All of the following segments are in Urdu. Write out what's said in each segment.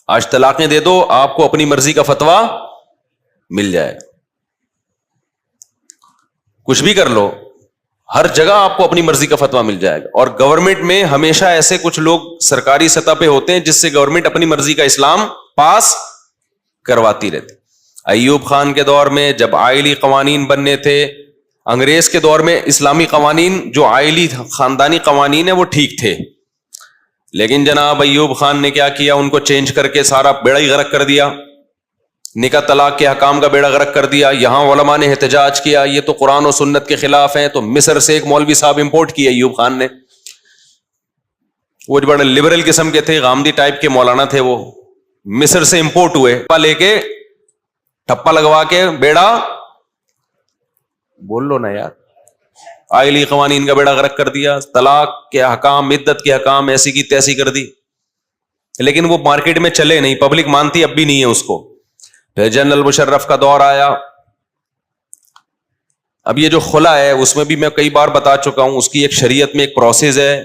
آج طلاقیں دے دو, آپ کو اپنی مرضی کا فتویٰ مل جائے گا. کچھ بھی کر لو, ہر جگہ آپ کو اپنی مرضی کا فتویٰ مل جائے گا. اور گورنمنٹ میں ہمیشہ ایسے کچھ لوگ سرکاری سطح پہ ہوتے ہیں جس سے گورنمنٹ اپنی مرضی کا اسلام پاس کرواتی رہتی. ایوب خان کے دور میں جب آئلی قوانین بننے تھے, انگریز کے دور میں اسلامی قوانین جو آئلی خاندانی قوانین ہیں وہ ٹھیک تھے, لیکن جناب ایوب خان نے کیا کیا, ان کو چینج کر کے سارا بیڑا ہی غرق کر دیا, نکاح طلاق کے حکام کا بیڑا غرق کر دیا. یہاں علماء نے احتجاج کیا یہ تو قرآن و سنت کے خلاف ہیں, تو مصر سے ایک مولوی صاحب امپورٹ کیا ایوب خان نے, وہ بڑے لبرل قسم کے تھے, غامدی ٹائپ کے مولانا تھے, وہ مصر سے امپورٹ ہوئے, لے کے ٹھپا لگوا کے بیڑا, بول لو نا یار, آئلی قوانین کا بیڑا غرق کر دیا, طلاق کے حکام, عدت کے حکام ایسی کی تیسی کر دی. لیکن وہ مارکیٹ میں چلے نہیں, پبلک مانتی اب بھی نہیں ہے اس کو. پھر جنرل مشرف کا دور آیا. اب یہ جو خلا ہے اس میں بھی میں کئی بار بتا چکا ہوں, اس کی ایک شریعت میں ایک پروسیس ہے.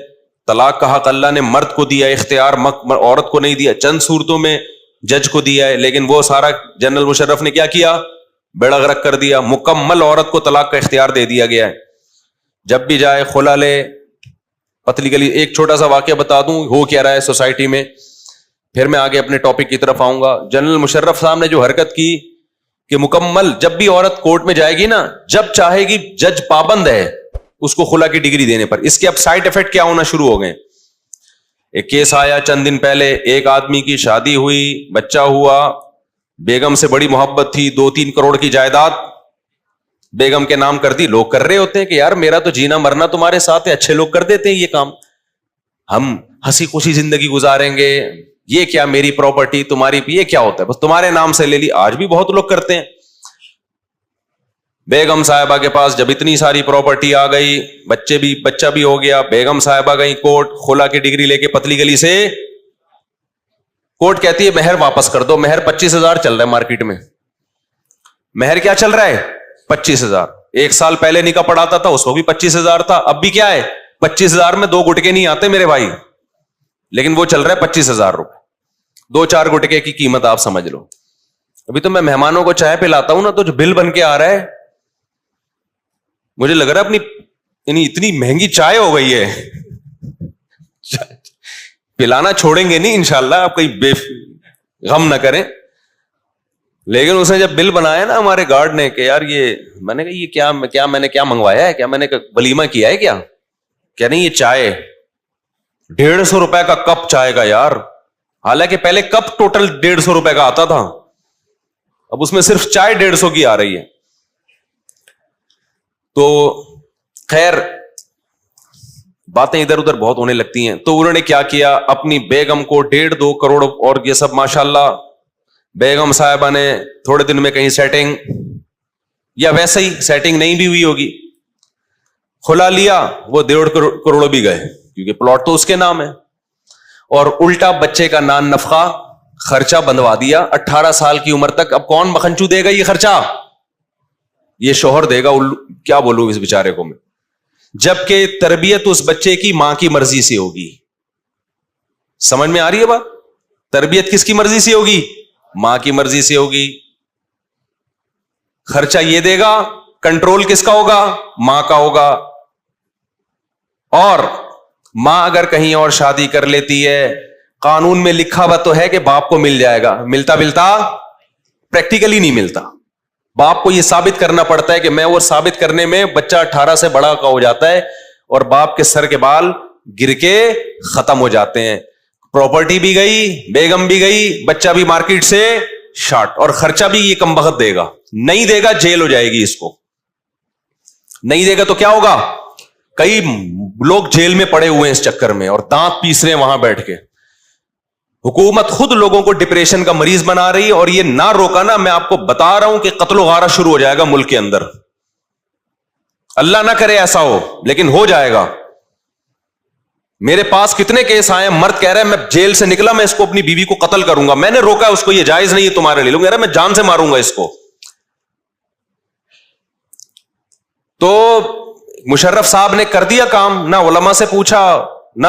طلاق کا حق اللہ نے مرد کو دیا, اختیار عورت کو نہیں دیا. چند صورتوں میں جج کو دیا ہے, لیکن وہ سارا جنرل مشرف نے کیا کیا, بیڑا غرق کر دیا. مکمل عورت کو طلاق کا اختیار دے دیا گیا ہے. جب بھی جائے خلا لے, پتلی گلی. ایک چھوٹا سا واقعہ بتا دوں ہو کیا رہا ہے سوسائٹی میں, پھر میں آگے اپنے ٹاپک کی طرف آؤں گا. جنرل مشرف صاحب نے جو حرکت کی کہ مکمل جب بھی عورت کورٹ میں جائے گی نا, جب چاہے گی جج پابند ہے اس کو خلا کی ڈگری دینے پر. اس کے اب سائڈ افیکٹ کیا ہونا شروع ہو گئے. ایک کیس آیا چند دن پہلے, ایک آدمی کی شادی ہوئی, بچہ ہوا, بیگم سے بڑی محبت تھی, 2-3 کروڑ کی جائیداد بیگم کے نام کر دی. لوگ کر رہے ہوتے ہیں کہ یار میرا تو جینا مرنا تمہارے ساتھ ہے, اچھے لوگ کر دیتے ہیں یہ کام, ہم ہنسی خوشی زندگی گزاریں گے, یہ کیا میری پراپرٹی تمہاری, یہ کیا ہوتا ہے بس تمہارے نام سے لے لی. آج بھی بہت لوگ کرتے ہیں. بیگم صاحبہ کے پاس جب اتنی ساری پراپرٹی آ گئی, بچہ بھی ہو گیا, بیگم صاحبہ گئی کورٹ, خلا کی ڈگری لے کے پتلی گلی سے. کورٹ کہتی ہے مہر واپس کر دو. مہر 25,000 چل رہا ہے مارکیٹ میں. مہر کیا چل رہا ہے, 25,000. 1 سال پہلے نکاح پڑھاتا تھا اس کو بھی 25,000 تھا, اب بھی کیا ہے 25,000 میں 2 گٹکے نہیں آتے میرے بھائی, لیکن وہ چل رہا ہے 25,000 روپے. 2-4 گٹکے کی قیمت آپ سمجھ لو. ابھی تو میں مہمانوں کو چائے پلاتا ہوں نا, تو جو بل بن کے آ رہا ہے مجھے لگ رہا ہے اپنی اتنی مہنگی چائے ہو گئی ہے, پلانا چھوڑیں گے نہیں انشاءاللہ, آپ کوئی غم نہ کریں. لیکن اس نے جب بل بنایا نا ہمارے گارڈ نے کہ یار یہ, میں نے کہا یہ کیا میں نے کیا منگوایا ہے, کیا میں نے ولیمہ کیا ہے کیا, کیا نہیں یہ چائے 150 روپے کا کپ چائے کا یار. حالانکہ پہلے کپ ٹوٹل 150 روپے کا آتا تھا, اب اس میں صرف چائے 150 کی آ رہی ہے. تو خیر باتیں ادھر ادھر بہت ہونے لگتی ہیں. تو انہوں نے کیا کیا, اپنی بیگم کو 1.5-2 کروڑ اور یہ سب ماشاءاللہ, بیگم صاحبہ نے تھوڑے دن میں کہیں سیٹنگ, یا ویسے ہی سیٹنگ نہیں بھی ہوئی ہوگی, کھلا لیا, وہ 1.5 کروڑ بھی گئے کیونکہ پلاٹ تو اس کے نام ہے. اور الٹا بچے کا نان نفقہ خرچہ بندوا دیا 18 سال کی عمر تک. اب کون مکھنچو دے گا یہ خرچہ, یہ شوہر دے گا. کیا بولوں اس بیچارے کو میں, جبکہ تربیت اس بچے کی ماں کی مرضی سے ہوگی. سمجھ میں آ رہی ہے بات, تربیت کس کی مرضی سے ہوگی, ماں کی مرضی سے ہوگی. خرچہ یہ دے گا, کنٹرول کس کا ہوگا, ماں کا ہوگا. اور ماں اگر کہیں اور شادی کر لیتی ہے, قانون میں لکھا ہوا تو ہے کہ باپ کو مل جائے گا, ملتا پریکٹیکلی نہیں ملتا. باپ کو یہ ثابت کرنا پڑتا ہے کہ میں, وہ ثابت کرنے میں بچہ 18 سے بڑا کا ہو جاتا ہے اور باپ کے سر کے بال گر کے ختم ہو جاتے ہیں. پراپرٹی بھی گئی, بیگم بھی گئی, بچہ بھی مارکیٹ سے شارٹ, اور خرچہ بھی یہ کم بخت دے گا. نہیں دے گا جیل ہو جائے گی اس کو, نہیں دے گا تو کیا ہوگا. کئی لوگ جیل میں پڑے ہوئے ہیں اس چکر میں, اور دانت پیس رہے ہیں وہاں بیٹھ کے. حکومت خود لوگوں کو ڈپریشن کا مریض بنا رہی ہے, اور یہ نہ روکا نا, میں آپ کو بتا رہا ہوں کہ قتل و غارت شروع ہو جائے گا ملک کے اندر. اللہ نہ کرے ایسا ہو, لیکن ہو جائے گا. میرے پاس کتنے کیس آئے, مرد کہہ رہا ہے میں جیل سے نکلا, میں اس کو اپنی بیوی کو قتل کروں گا, میں نے روکا اس کو, یہ جائز نہیں ہے تمہارے لیے. لوگ کہہ رہے ہیں میں جان سے ماروں گا اس کو. تو مشرف صاحب نے کر دیا کام, نہ علماء سے پوچھا, نہ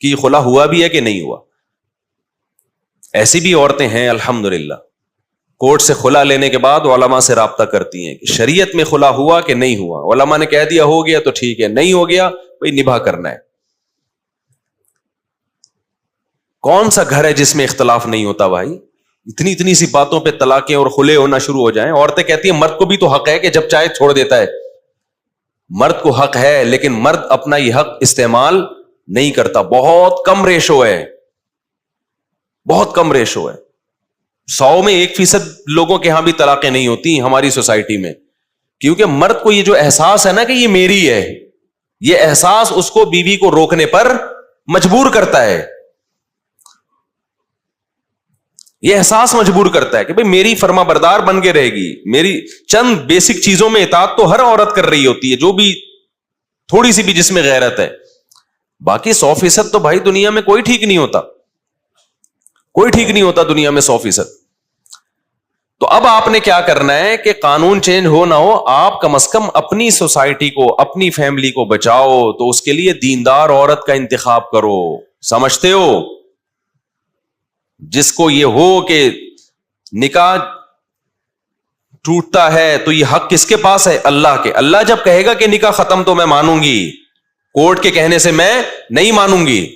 کہ یہ خلا ہوا بھی ہے کہ نہیں ہوا. ایسی بھی عورتیں ہیں الحمدللہ, کورٹ سے خلا لینے کے بعد علماء سے رابطہ کرتی ہیں کہ شریعت میں خلا ہوا کہ نہیں ہوا. علماء نے کہہ دیا ہو گیا تو ٹھیک ہے, نہیں ہو گیا بھائی نبھا کرنا ہے. کون سا گھر ہے جس میں اختلاف نہیں ہوتا بھائی؟ اتنی سی باتوں پہ طلاقیں اور خلے ہونا شروع ہو جائیں. عورتیں کہتی ہیں مرد کو بھی تو حق ہے کہ جب چاہے چھوڑ دیتا ہے. مرد کو حق ہے لیکن مرد اپنا یہ حق استعمال نہیں کرتا. بہت کم ریشو ہے, بہت کم ریشو ہے. 100 میں 1% لوگوں کے ہاں بھی طلاقیں نہیں ہوتی ہماری سوسائٹی میں, کیونکہ مرد کو یہ جو احساس ہے نا کہ یہ میری ہے, یہ احساس اس کو بیوی کو روکنے پر مجبور کرتا ہے. یہ احساس مجبور کرتا ہے کہ بھئی میری فرما بردار بن کے رہے گی. میری چند بیسک چیزوں میں اطاعت تو ہر عورت کر رہی ہوتی ہے, جو بھی تھوڑی سی بھی جس میں غیرت ہے. باقی 100% تو بھائی دنیا میں کوئی ٹھیک نہیں ہوتا, کوئی ٹھیک نہیں ہوتا دنیا میں 100%. تو اب آپ نے کیا کرنا ہے کہ قانون چینج ہو نہ ہو, آپ کم از کم اپنی سوسائٹی کو, اپنی فیملی کو بچاؤ. تو اس کے لیے دیندار عورت کا انتخاب کرو. سمجھتے ہو؟ جس کو یہ ہو کہ نکاح ٹوٹتا ہے تو یہ حق کس کے پاس ہے؟ اللہ کے. اللہ جب کہے گا کہ نکاح ختم تو میں مانوں گی, کورٹ کے کہنے سے میں نہیں مانوں گی.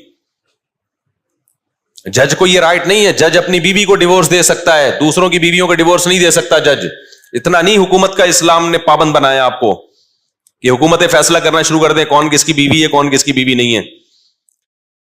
جج کو یہ رائٹ نہیں ہے, جج اپنی بیوی کو ڈیورس دے سکتا ہے, دوسروں کی بیویوں کو ڈیورس نہیں دے سکتا جج. اتنا نہیں حکومت کا اسلام نے پابند بنایا آپ کو کہ حکومتیں فیصلہ کرنا شروع کر دیں کون کس کی بیوی ہے کون کس کی بیوی نہیں ہے.